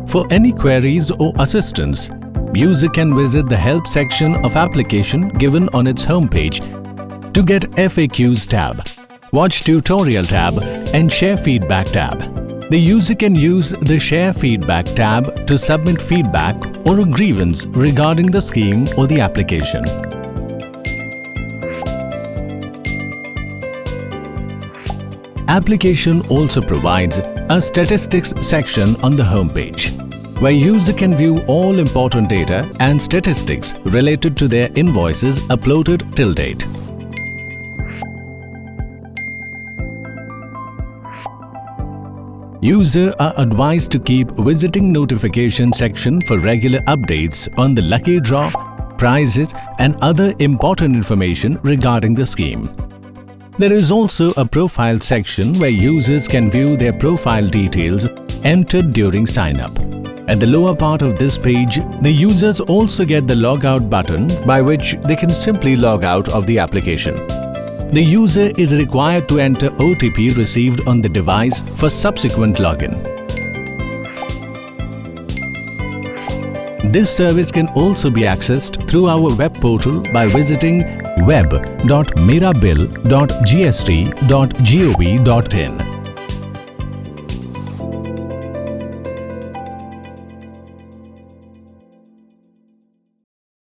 For any queries or assistance, user can visit the Help section of application given on its homepage to get FAQs tab, Watch Tutorial tab and Share Feedback tab. The user can use the Share Feedback tab to submit feedback or a grievance regarding the scheme or the application. Application also provides a statistics section on the homepage, where user can view all important data and statistics related to their invoices uploaded till date. Users are advised to keep visiting notification section for regular updates on the lucky draw, prizes and other important information regarding the scheme. There is also a profile section where users can view their profile details entered during sign-up. At the lower part of this page, the users also get the logout button by which they can simply log out of the application. The user is required to enter OTP received on the device for subsequent login. This service can also be accessed through our web portal by visiting web.merabill.gst.gov.in.